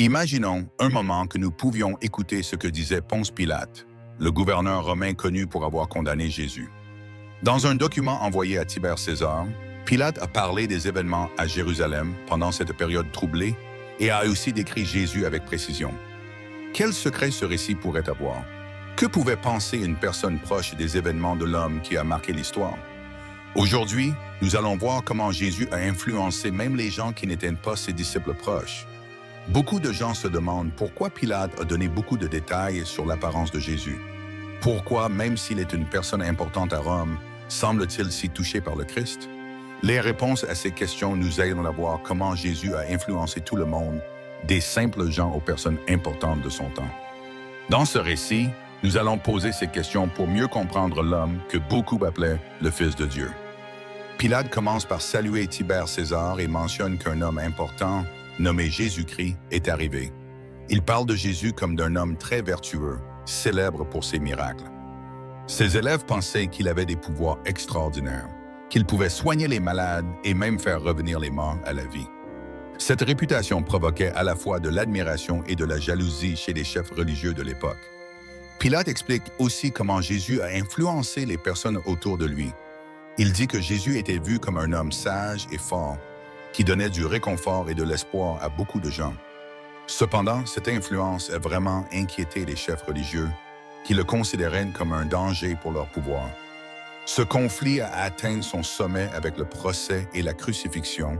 Imaginons un moment que nous pouvions écouter ce que disait Ponce Pilate, le gouverneur romain connu pour avoir condamné Jésus. Dans un document envoyé à Tibère César, Pilate a parlé des événements à Jérusalem pendant cette période troublée et a aussi décrit Jésus avec précision. Quel secret ce récit pourrait avoir? Que pouvait penser une personne proche des événements de l'homme qui a marqué l'histoire? Aujourd'hui, nous allons voir comment Jésus a influencé même les gens qui n'étaient pas ses disciples proches. Beaucoup de gens se demandent pourquoi Pilate a donné beaucoup de détails sur l'apparence de Jésus. Pourquoi, même s'il est une personne importante à Rome, semble-t-il si touché par le Christ? Les réponses à ces questions nous aident à voir comment Jésus a influencé tout le monde, des simples gens aux personnes importantes de son temps. Dans ce récit, nous allons poser ces questions pour mieux comprendre l'homme que beaucoup appelaient le Fils de Dieu. Pilate commence par saluer Tibère César et mentionne qu'un homme important, nommé Jésus-Christ, est arrivé. Il parle de Jésus comme d'un homme très vertueux, célèbre pour ses miracles. Ses élèves pensaient qu'il avait des pouvoirs extraordinaires, qu'il pouvait soigner les malades et même faire revenir les morts à la vie. Cette réputation provoquait à la fois de l'admiration et de la jalousie chez les chefs religieux de l'époque. Pilate explique aussi comment Jésus a influencé les personnes autour de lui. Il dit que Jésus était vu comme un homme sage et fort, qui donnait du réconfort et de l'espoir à beaucoup de gens. Cependant, cette influence a vraiment inquiété les chefs religieux, qui le considéraient comme un danger pour leur pouvoir. Ce conflit a atteint son sommet avec le procès et la crucifixion,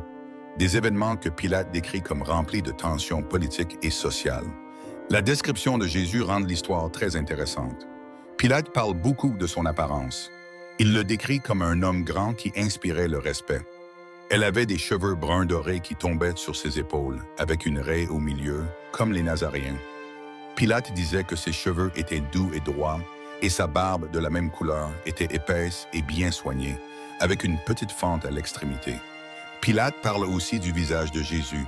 des événements que Pilate décrit comme remplis de tensions politiques et sociales. La description de Jésus rend l'histoire très intéressante. Pilate parle beaucoup de son apparence. Il le décrit comme un homme grand qui inspirait le respect. Elle avait des cheveux bruns dorés qui tombaient sur ses épaules, avec une raie au milieu, comme les Nazaréens. Pilate disait que ses cheveux étaient doux et droits, et sa barbe de la même couleur était épaisse et bien soignée, avec une petite fente à l'extrémité. Pilate parle aussi du visage de Jésus,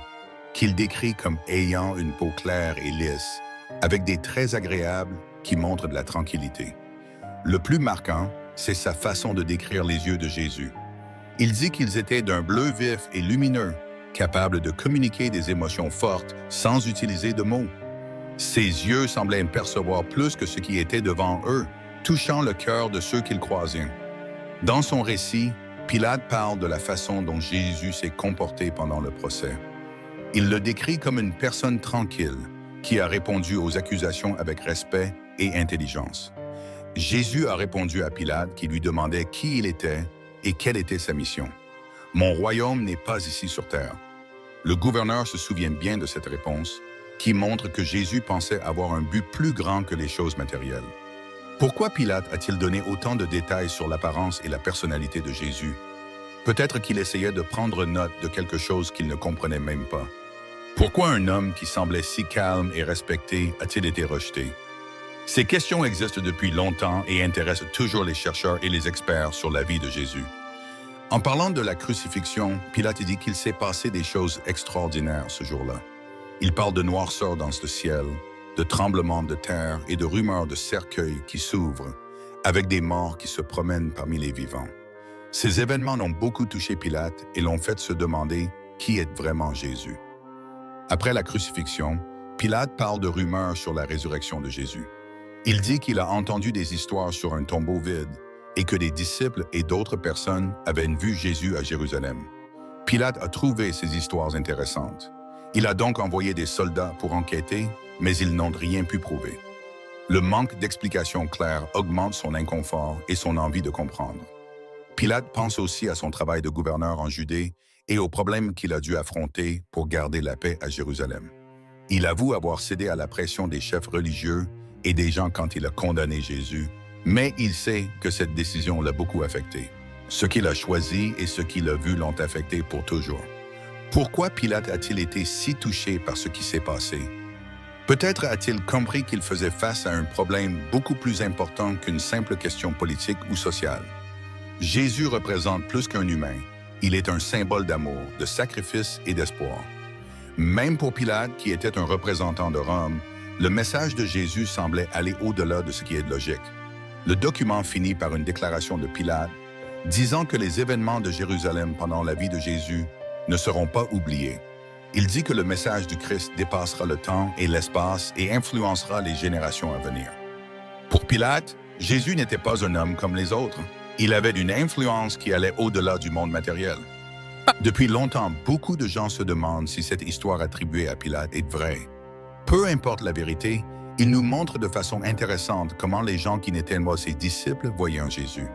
qu'il décrit comme ayant une peau claire et lisse, avec des traits agréables qui montrent de la tranquillité. Le plus marquant, c'est sa façon de décrire les yeux de Jésus. Il dit qu'ils étaient d'un bleu vif et lumineux, capables de communiquer des émotions fortes sans utiliser de mots. Ses yeux semblaient percevoir plus que ce qui était devant eux, touchant le cœur de ceux qu'ils croisaient. Dans son récit, Pilate parle de la façon dont Jésus s'est comporté pendant le procès. Il le décrit comme une personne tranquille, qui a répondu aux accusations avec respect et intelligence. Jésus a répondu à Pilate qui lui demandait qui il était et quelle était sa mission. « Mon royaume n'est pas ici sur terre. » Le gouverneur se souvient bien de cette réponse, qui montre que Jésus pensait avoir un but plus grand que les choses matérielles. Pourquoi Pilate a-t-il donné autant de détails sur l'apparence et la personnalité de Jésus? Peut-être qu'il essayait de prendre note de quelque chose qu'il ne comprenait même pas. Pourquoi un homme qui semblait si calme et respecté a-t-il été rejeté? Ces questions existent depuis longtemps et intéressent toujours les chercheurs et les experts sur la vie de Jésus. En parlant de la crucifixion, Pilate dit qu'il s'est passé des choses extraordinaires ce jour-là. Il parle de noirceur dans le ciel, de tremblements de terre et de rumeurs de cercueils qui s'ouvrent, avec des morts qui se promènent parmi les vivants. Ces événements ont beaucoup touché Pilate et l'ont fait se demander qui est vraiment Jésus. Après la crucifixion, Pilate parle de rumeurs sur la résurrection de Jésus. Il dit qu'il a entendu des histoires sur un tombeau vide et que des disciples et d'autres personnes avaient vu Jésus à Jérusalem. Pilate a trouvé ces histoires intéressantes. Il a donc envoyé des soldats pour enquêter, mais ils n'ont rien pu prouver. Le manque d'explications claires augmente son inconfort et son envie de comprendre. Pilate pense aussi à son travail de gouverneur en Judée et aux problèmes qu'il a dû affronter pour garder la paix à Jérusalem. Il avoue avoir cédé à la pression des chefs religieux et des gens quand il a condamné Jésus, mais il sait que cette décision l'a beaucoup affecté. Ce qu'il a choisi et ce qu'il a vu l'ont affecté pour toujours. Pourquoi Pilate a-t-il été si touché par ce qui s'est passé? Peut-être a-t-il compris qu'il faisait face à un problème beaucoup plus important qu'une simple question politique ou sociale. Jésus représente plus qu'un humain. Il est un symbole d'amour, de sacrifice et d'espoir. Même pour Pilate, qui était un représentant de Rome, le message de Jésus semblait aller au-delà de ce qui est logique. Le document finit par une déclaration de Pilate, disant que les événements de Jérusalem pendant la vie de Jésus ne seront pas oubliés. Il dit que le message du Christ dépassera le temps et l'espace et influencera les générations à venir. Pour Pilate, Jésus n'était pas un homme comme les autres. Il avait une influence qui allait au-delà du monde matériel. Depuis longtemps, beaucoup de gens se demandent si cette histoire attribuée à Pilate est vraie. Peu importe la vérité, il nous montre de façon intéressante comment les gens qui n'étaient pas ses disciples voyaient en Jésus.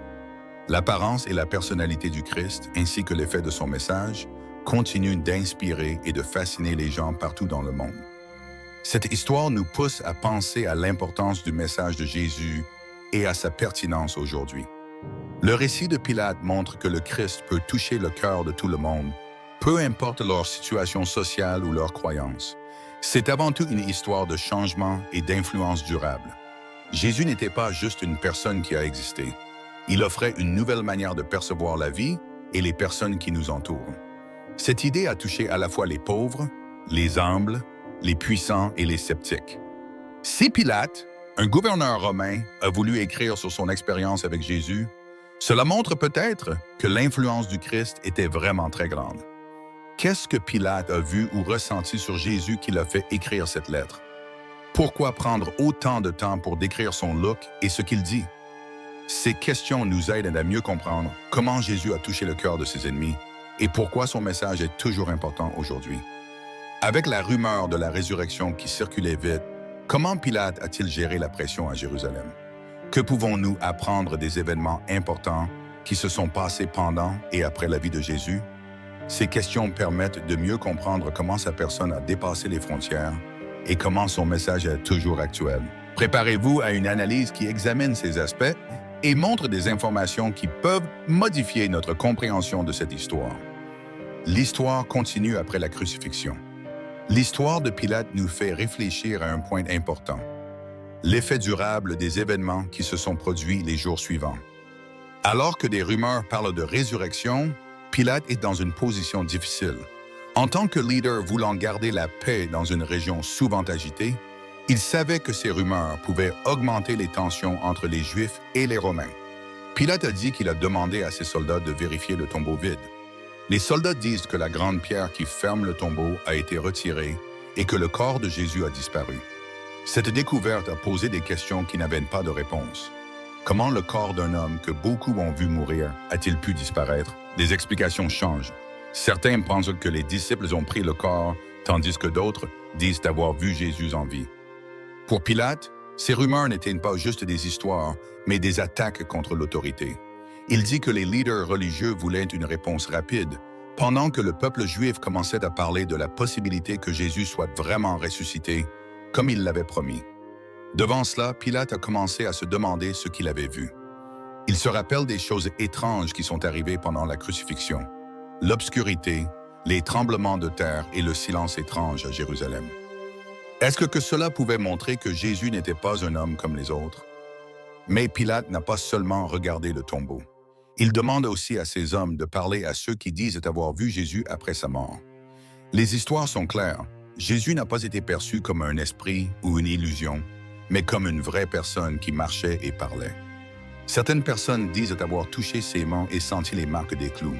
L'apparence et la personnalité du Christ, ainsi que l'effet de son message, continuent d'inspirer et de fasciner les gens partout dans le monde. Cette histoire nous pousse à penser à l'importance du message de Jésus et à sa pertinence aujourd'hui. Le récit de Pilate montre que le Christ peut toucher le cœur de tout le monde, peu importe leur situation sociale ou leur croyance. C'est avant tout une histoire de changement et d'influence durable. Jésus n'était pas juste une personne qui a existé. Il offrait une nouvelle manière de percevoir la vie et les personnes qui nous entourent. Cette idée a touché à la fois les pauvres, les humbles, les puissants et les sceptiques. Si Pilate, un gouverneur romain, a voulu écrire sur son expérience avec Jésus, cela montre peut-être que l'influence du Christ était vraiment très grande. Qu'est-ce que Pilate a vu ou ressenti sur Jésus qui l'a fait écrire cette lettre? Pourquoi prendre autant de temps pour décrire son look et ce qu'il dit? Ces questions nous aident à mieux comprendre comment Jésus a touché le cœur de ses ennemis et pourquoi son message est toujours important aujourd'hui. Avec la rumeur de la résurrection qui circulait vite, comment Pilate a-t-il géré la pression à Jérusalem? Que pouvons-nous apprendre des événements importants qui se sont passés pendant et après la vie de Jésus? Ces questions permettent de mieux comprendre comment sa personne a dépassé les frontières et comment son message est toujours actuel. Préparez-vous à une analyse qui examine ces aspects et montre des informations qui peuvent modifier notre compréhension de cette histoire. L'histoire continue après la crucifixion. L'histoire de Pilate nous fait réfléchir à un point important: l'effet durable des événements qui se sont produits les jours suivants. Alors que des rumeurs parlent de résurrection, Pilate est dans une position difficile. En tant que leader voulant garder la paix dans une région souvent agitée, il savait que ces rumeurs pouvaient augmenter les tensions entre les Juifs et les Romains. Pilate a dit qu'il a demandé à ses soldats de vérifier le tombeau vide. Les soldats disent que la grande pierre qui ferme le tombeau a été retirée et que le corps de Jésus a disparu. Cette découverte a posé des questions qui n'avaient pas de réponse. Comment le corps d'un homme que beaucoup ont vu mourir a-t-il pu disparaître? Les explications changent. Certains pensent que les disciples ont pris le corps, tandis que d'autres disent avoir vu Jésus en vie. Pour Pilate, ces rumeurs n'étaient pas juste des histoires, mais des attaques contre l'autorité. Il dit que les leaders religieux voulaient une réponse rapide, pendant que le peuple juif commençait à parler de la possibilité que Jésus soit vraiment ressuscité, comme il l'avait promis. Devant cela, Pilate a commencé à se demander ce qu'il avait vu. Il se rappelle des choses étranges qui sont arrivées pendant la crucifixion: l'obscurité, les tremblements de terre et le silence étrange à Jérusalem. Est-ce que cela pouvait montrer que Jésus n'était pas un homme comme les autres? Mais Pilate n'a pas seulement regardé le tombeau. Il demande aussi à ces hommes de parler à ceux qui disent avoir vu Jésus après sa mort. Les histoires sont claires. Jésus n'a pas été perçu comme un esprit ou une illusion, mais comme une vraie personne qui marchait et parlait. Certaines personnes disent avoir touché ses mains et senti les marques des clous.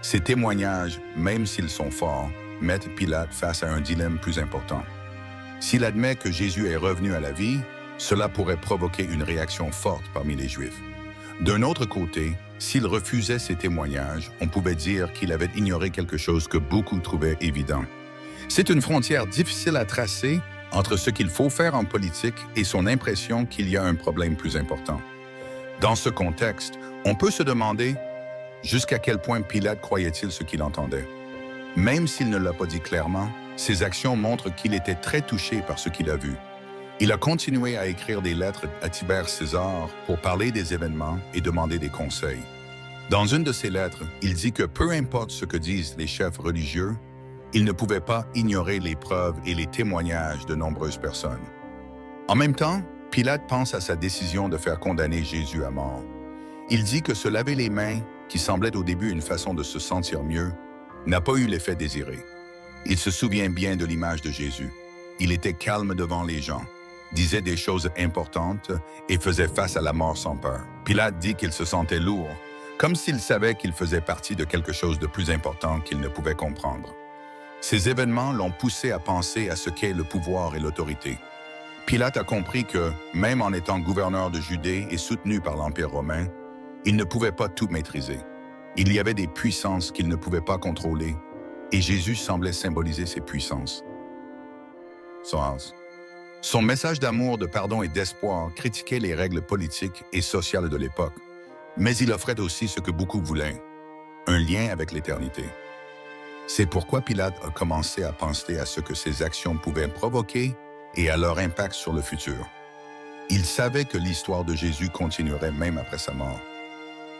Ces témoignages, même s'ils sont forts, mettent Pilate face à un dilemme plus important. S'il admet que Jésus est revenu à la vie, cela pourrait provoquer une réaction forte parmi les Juifs. D'un autre côté, s'il refusait ces témoignages, on pouvait dire qu'il avait ignoré quelque chose que beaucoup trouvaient évident. C'est une frontière difficile à tracer entre ce qu'il faut faire en politique et son impression qu'il y a un problème plus important. Dans ce contexte, on peut se demander jusqu'à quel point Pilate croyait-il ce qu'il entendait. Même s'il ne l'a pas dit clairement, ses actions montrent qu'il était très touché par ce qu'il a vu. Il a continué à écrire des lettres à Tibère César pour parler des événements et demander des conseils. Dans une de ses lettres, il dit que peu importe ce que disent les chefs religieux, il ne pouvait pas ignorer les preuves et les témoignages de nombreuses personnes. En même temps, Pilate pense à sa décision de faire condamner Jésus à mort. Il dit que se laver les mains, qui semblait au début une façon de se sentir mieux, n'a pas eu l'effet désiré. Il se souvient bien de l'image de Jésus. Il était calme devant les gens, disait des choses importantes et faisait face à la mort sans peur. Pilate dit qu'il se sentait lourd, comme s'il savait qu'il faisait partie de quelque chose de plus important qu'il ne pouvait comprendre. Ces événements l'ont poussé à penser à ce qu'est le pouvoir et l'autorité. Pilate a compris que, même en étant gouverneur de Judée et soutenu par l'Empire romain, il ne pouvait pas tout maîtriser. Il y avait des puissances qu'il ne pouvait pas contrôler, et Jésus semblait symboliser ces puissances. Son message d'amour, de pardon et d'espoir critiquait les règles politiques et sociales de l'époque, mais il offrait aussi ce que beaucoup voulaient, un lien avec l'éternité. C'est pourquoi Pilate a commencé à penser à ce que ses actions pouvaient provoquer et à leur impact sur le futur. Il savait que l'histoire de Jésus continuerait même après sa mort.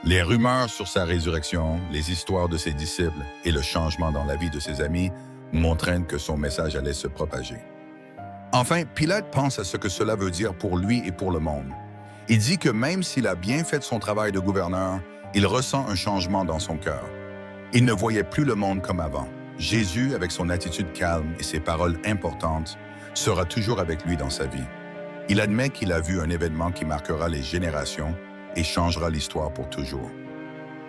Les rumeurs sur sa résurrection, les histoires de ses disciples et le changement dans la vie de ses amis montraient que son message allait se propager. Enfin, Pilate pense à ce que cela veut dire pour lui et pour le monde. Il dit que même s'il a bien fait son travail de gouverneur, il ressent un changement dans son cœur. Il ne voyait plus le monde comme avant. Jésus, avec son attitude calme et ses paroles importantes, sera toujours avec lui dans sa vie. Il admet qu'il a vu un événement qui marquera les générations et changera l'histoire pour toujours.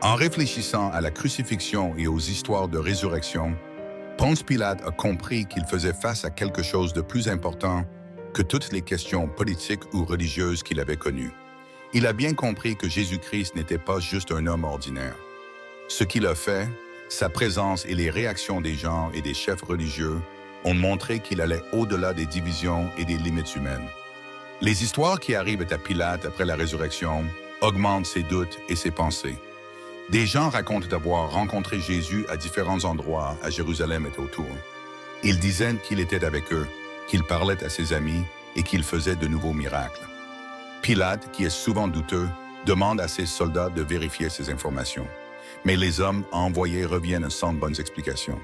En réfléchissant à la crucifixion et aux histoires de résurrection, Ponce Pilate a compris qu'il faisait face à quelque chose de plus important que toutes les questions politiques ou religieuses qu'il avait connues. Il a bien compris que Jésus-Christ n'était pas juste un homme ordinaire. Ce qu'il a fait, sa présence et les réactions des gens et des chefs religieux ont montré qu'il allait au-delà des divisions et des limites humaines. Les histoires qui arrivent à Pilate après la résurrection augmentent ses doutes et ses pensées. Des gens racontent d'avoir rencontré Jésus à différents endroits à Jérusalem et autour. Ils disaient qu'il était avec eux, qu'il parlait à ses amis et qu'il faisait de nouveaux miracles. Pilate, qui est souvent douteux, demande à ses soldats de vérifier ces informations. Mais les hommes envoyés reviennent sans bonnes explications.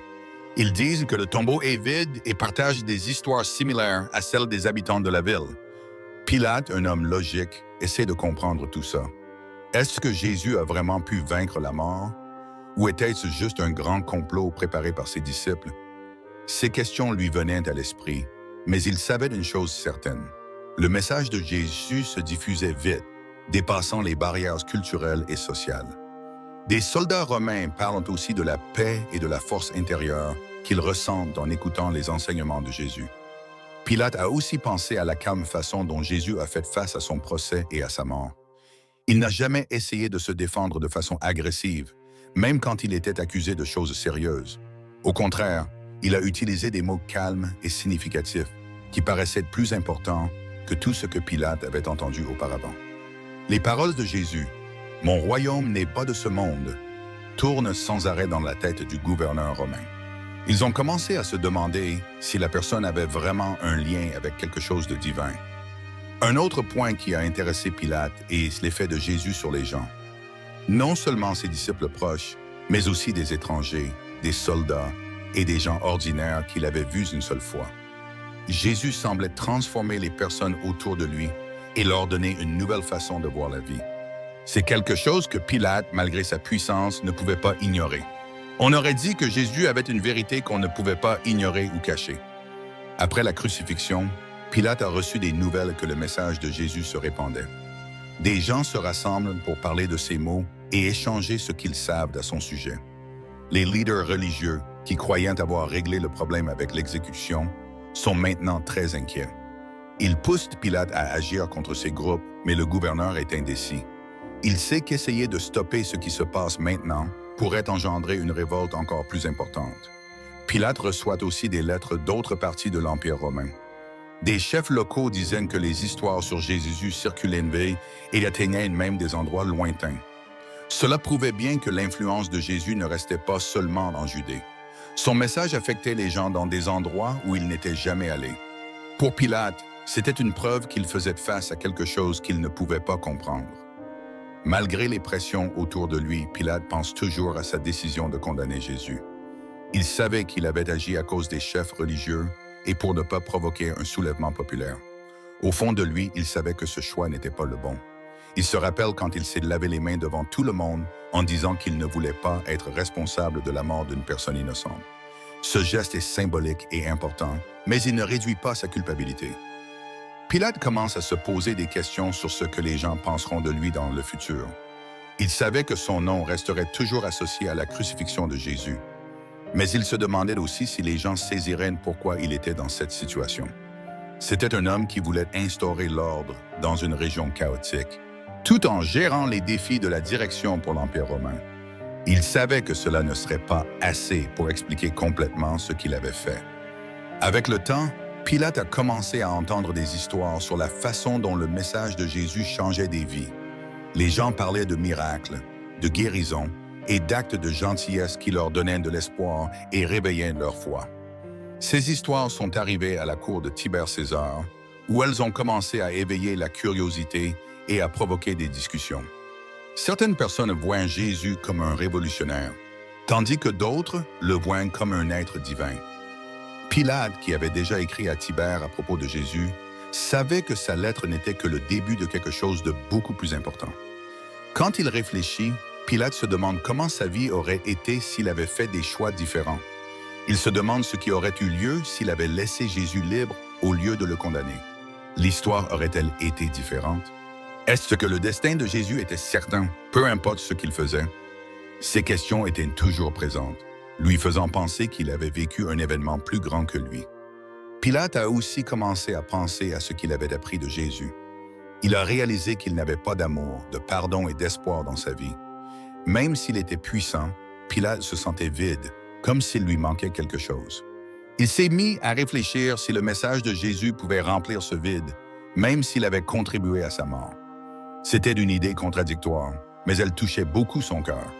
Ils disent que le tombeau est vide et partagent des histoires similaires à celles des habitants de la ville. Pilate, un homme logique, essaie de comprendre tout ça. Est-ce que Jésus a vraiment pu vaincre la mort? Ou était-ce juste un grand complot préparé par ses disciples? Ces questions lui venaient à l'esprit, mais il savait d'une chose certaine. Le message de Jésus se diffusait vite, dépassant les barrières culturelles et sociales. Des soldats romains parlent aussi de la paix et de la force intérieure qu'ils ressentent en écoutant les enseignements de Jésus. Pilate a aussi pensé à la calme façon dont Jésus a fait face à son procès et à sa mort. Il n'a jamais essayé de se défendre de façon agressive, même quand il était accusé de choses sérieuses. Au contraire, il a utilisé des mots calmes et significatifs qui paraissaient plus importants que tout ce que Pilate avait entendu auparavant. Les paroles de Jésus, « Mon royaume n'est pas de ce monde », tournent sans arrêt dans la tête du gouverneur romain. Ils ont commencé à se demander si la personne avait vraiment un lien avec quelque chose de divin. Un autre point qui a intéressé Pilate est l'effet de Jésus sur les gens. Non seulement ses disciples proches, mais aussi des étrangers, des soldats et des gens ordinaires qu'il avait vus une seule fois. Jésus semblait transformer les personnes autour de lui et leur donner une nouvelle façon de voir la vie. C'est quelque chose que Pilate, malgré sa puissance, ne pouvait pas ignorer. On aurait dit que Jésus avait une vérité qu'on ne pouvait pas ignorer ou cacher. Après la crucifixion, Pilate a reçu des nouvelles que le message de Jésus se répandait. Des gens se rassemblent pour parler de ses mots et échanger ce qu'ils savent à son sujet. Les leaders religieux, qui croyaient avoir réglé le problème avec l'exécution, sont maintenant très inquiets. Ils poussent Pilate à agir contre ces groupes, mais le gouverneur est indécis. Il sait qu'essayer de stopper ce qui se passe maintenant pourrait engendrer une révolte encore plus importante. Pilate reçoit aussi des lettres d'autres parties de l'Empire romain. Des chefs locaux disaient que les histoires sur Jésus circulaient une veille et atteignaient même des endroits lointains. Cela prouvait bien que l'influence de Jésus ne restait pas seulement en Judée. Son message affectait les gens dans des endroits où ils n'étaient jamais allés. Pour Pilate, c'était une preuve qu'il faisait face à quelque chose qu'il ne pouvait pas comprendre. Malgré les pressions autour de lui, Pilate pense toujours à sa décision de condamner Jésus. Il savait qu'il avait agi à cause des chefs religieux et pour ne pas provoquer un soulèvement populaire. Au fond de lui, il savait que ce choix n'était pas le bon. Il se rappelle quand il s'est lavé les mains devant tout le monde en disant qu'il ne voulait pas être responsable de la mort d'une personne innocente. Ce geste est symbolique et important, mais il ne réduit pas sa culpabilité. Pilate commence à se poser des questions sur ce que les gens penseront de lui dans le futur. Il savait que son nom resterait toujours associé à la crucifixion de Jésus. Mais il se demandait aussi si les gens saisiraient pourquoi il était dans cette situation. C'était un homme qui voulait instaurer l'ordre dans une région chaotique, tout en gérant les défis de la direction pour l'Empire romain. Il savait que cela ne serait pas assez pour expliquer complètement ce qu'il avait fait. Avec le temps, Pilate a commencé à entendre des histoires sur la façon dont le message de Jésus changeait des vies. Les gens parlaient de miracles, de guérisons et d'actes de gentillesse qui leur donnaient de l'espoir et réveillaient leur foi. Ces histoires sont arrivées à la cour de Tibère César, où elles ont commencé à éveiller la curiosité et à provoquer des discussions. Certaines personnes voient Jésus comme un révolutionnaire, tandis que d'autres le voient comme un être divin. Pilate, qui avait déjà écrit à Tibère à propos de Jésus, savait que sa lettre n'était que le début de quelque chose de beaucoup plus important. Quand il réfléchit, Pilate se demande comment sa vie aurait été s'il avait fait des choix différents. Il se demande ce qui aurait eu lieu s'il avait laissé Jésus libre au lieu de le condamner. L'histoire aurait-elle été différente? Est-ce que le destin de Jésus était certain, peu importe ce qu'il faisait? Ces questions étaient toujours présentes, lui faisant penser qu'il avait vécu un événement plus grand que lui. Pilate a aussi commencé à penser à ce qu'il avait appris de Jésus. Il a réalisé qu'il n'avait pas d'amour, de pardon et d'espoir dans sa vie. Même s'il était puissant, Pilate se sentait vide, comme s'il lui manquait quelque chose. Il s'est mis à réfléchir si le message de Jésus pouvait remplir ce vide, même s'il avait contribué à sa mort. C'était une idée contradictoire, mais elle touchait beaucoup son cœur.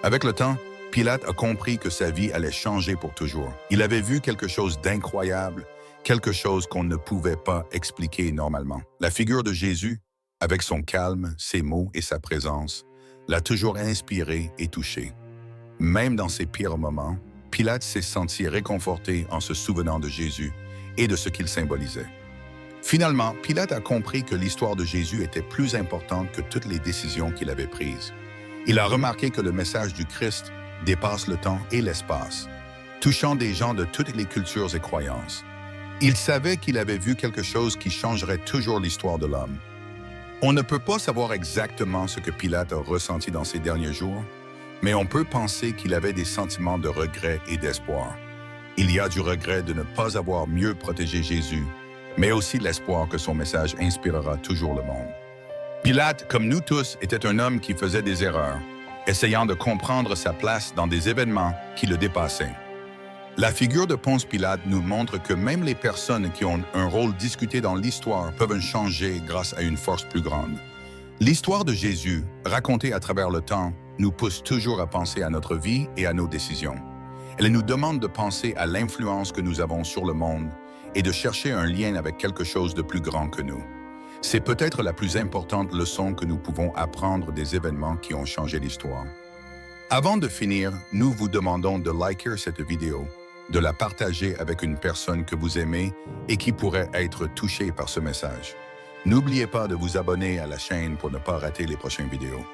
Avec le temps, Pilate a compris que sa vie allait changer pour toujours. Il avait vu quelque chose d'incroyable, quelque chose qu'on ne pouvait pas expliquer normalement. La figure de Jésus, avec son calme, ses mots et sa présence, l'a toujours inspiré et touché. Même dans ses pires moments, Pilate s'est senti réconforté en se souvenant de Jésus et de ce qu'il symbolisait. Finalement, Pilate a compris que l'histoire de Jésus était plus importante que toutes les décisions qu'il avait prises. Il a remarqué que le message du Christ dépasse le temps et l'espace, touchant des gens de toutes les cultures et croyances. Il savait qu'il avait vu quelque chose qui changerait toujours l'histoire de l'homme. On ne peut pas savoir exactement ce que Pilate a ressenti dans ces derniers jours, mais on peut penser qu'il avait des sentiments de regret et d'espoir. Il y a du regret de ne pas avoir mieux protégé Jésus, mais aussi l'espoir que son message inspirera toujours le monde. Pilate, comme nous tous, était un homme qui faisait des erreurs, essayant de comprendre sa place dans des événements qui le dépassaient. La figure de Ponce Pilate nous montre que même les personnes qui ont un rôle discuté dans l'histoire peuvent changer grâce à une force plus grande. L'histoire de Jésus, racontée à travers le temps, nous pousse toujours à penser à notre vie et à nos décisions. Elle nous demande de penser à l'influence que nous avons sur le monde et de chercher un lien avec quelque chose de plus grand que nous. C'est peut-être la plus importante leçon que nous pouvons apprendre des événements qui ont changé l'histoire. Avant de finir, nous vous demandons de liker cette vidéo, de la partager avec une personne que vous aimez et qui pourrait être touchée par ce message. N'oubliez pas de vous abonner à la chaîne pour ne pas rater les prochaines vidéos.